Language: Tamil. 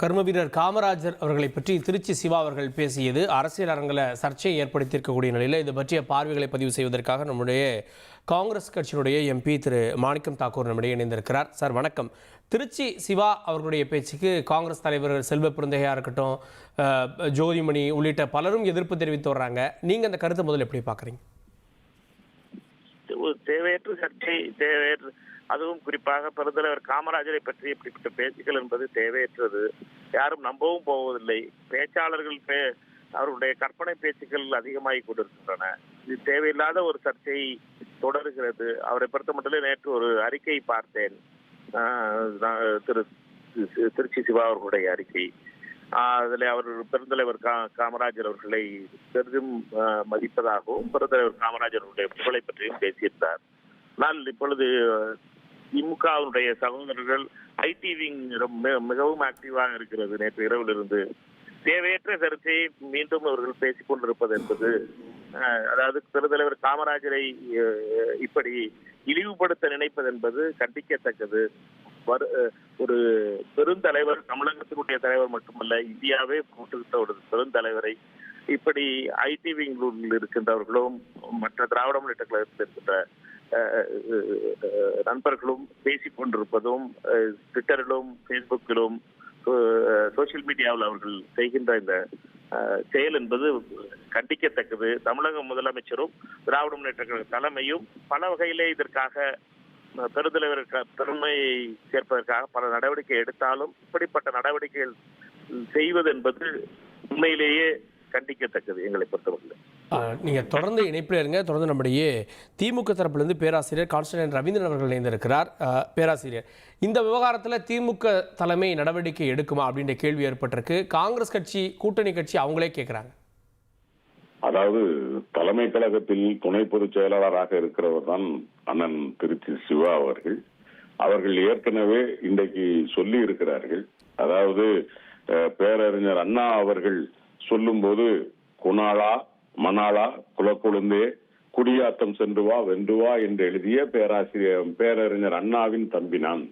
கர்ம வீரர் காமராஜர் அவர்களை பற்றி திருச்சி சிவா அவர்கள் பேசியது அரசியல் அரங்கில் சர்ச்சையை ஏற்படுத்தியிருக்கக்கூடிய நிலையில் இது பற்றிய பார்வைகளை பதிவு செய்வதற்காக நம்முடைய காங்கிரஸ் கட்சியினுடைய எம்பி திரு மாணிக்கம் தாக்கூர் நம்முடைய இணைந்திருக்கிறார். சார் வணக்கம். திருச்சி சிவா அவர்களுடைய பேச்சுக்கு காங்கிரஸ் தலைவர்கள் செல்வ பிறந்தையா இருக்கட்டும், ஜோதிமணி உள்ளிட்ட பலரும் எதிர்ப்பு தெரிவித்து வர்றாங்க. நீங்கள் அந்த கருத்தை முதல்ல எப்படி பார்க்குறீங்க? தேவையற்ற சர்ச்சை, தேவையற்ற, அதுவும் குறிப்பாக பெருந்தலைவர் காமராஜரை பற்றி இப்படிப்பட்ட பேச்சுக்கள் என்பது தேவையற்றது. யாரும் நம்பவும் போவதில்லை. பேச்சாளர்கள் அவருடைய கற்பனை பேச்சுக்கள் அதிகமாகி கொண்டிருக்கின்றன. இது தேவையில்லாத ஒரு சர்ச்சை தொடர்கிறது. அவரை பொறுத்த மட்டும் நேற்று ஒரு அறிக்கை பார்த்தேன், திருச்சி சிவா அவர்களுடைய அறிக்கை. அதில் அவர் பெருந்தலைவர் காமராஜர் அவர்களை பெரிதும் மதிப்பதாகவும் பெருந்தலைவர் காமராஜர் அவருடைய புகழை பற்றியும் பேசியிருந்தார். ஆனால் இப்பொழுது திமுகவுடைய சகோதரர்கள் ஐடி விங் மிகவும் ஆக்டிவாக இருக்கிறது. நேற்று இரவிலிருந்து தேவையற்ற சர்ச்சையை மீண்டும் அவர்கள் பேசிக் கொண்டிருப்பது என்பது, அதாவது பெருந்தலைவர் காமராஜரை இப்படி இழிவுபடுத்த நினைப்பது என்பது கண்டிக்கத்தக்கது. ஒரு பெருந்தலைவர், தமிழகத்தினுடைய தலைவர் மட்டுமல்ல, இந்தியாவே போட்டுக்கிட்ட ஒரு பெருந்தலைவரை இப்படி ஐடி விங்கில் இருக்கின்றவர்களும் மற்ற திராவிட முன்னேற்ற கழகத்தில் இருக்கின்ற நண்பர்களும் பேசிக் கொண்டிருப்பதும், ட்விட்டரிலும் பேஸ்புக்கிலும் சோசியல் மீடியாவில் அவர்கள் செய்கின்ற இந்த செயல் என்பது கண்டிக்கத்தக்கது. தமிழக முதலமைச்சரும் திராவிட முன்னேற்ற கழக தலைமையும் பல வகையிலே இதற்காக பெருந்தலைவர் பெருமையை சேர்ப்பதற்காக பல நடவடிக்கை எடுத்தாலும் இப்படிப்பட்ட நடவடிக்கைகள் செய்வது என்பது உண்மையிலேயே கண்டிக்கத்தக்கது எங்களை பொறுத்தவரை. நீங்கள் தொடர்ந்து இணைப்பில் இருங்க. தொடர்ந்து நம்முடைய திமுக தரப்பிலிருந்து பேராசிரியர் கான்ஸ்டன்டைன் ரவீந்திரன் அவர்கள் இணைந்திருக்கிறார். பேராசிரியர், இந்த விவகாரத்தில் திமுக தலைமை நடவடிக்கை எடுக்குமா அப்படின்ற கேள்வி ஏற்பட்டிருக்கு. காங்கிரஸ் கட்சி, கூட்டணி கட்சி அவங்களே கேட்குறாங்க. அதாவது தலைமை கழகத்தில் துணை பொதுச் செயலாளராக இருக்கிறவர் தான் அண்ணன் திருச்சி சிவா அவர்கள். அவர்கள் ஏற்கனவே இன்றைக்கு சொல்லி இருக்கிறார்கள். அதாவது பேரறிஞர் அண்ணா அவர்கள் சொல்லும் போது, குணாளா மணாளா குலக்குழுந்தே குடியாத்தம் சென்று வா வென்று வா என்று எழுதிய பேரறிஞர் அண்ணாவின் தம்பி நான்.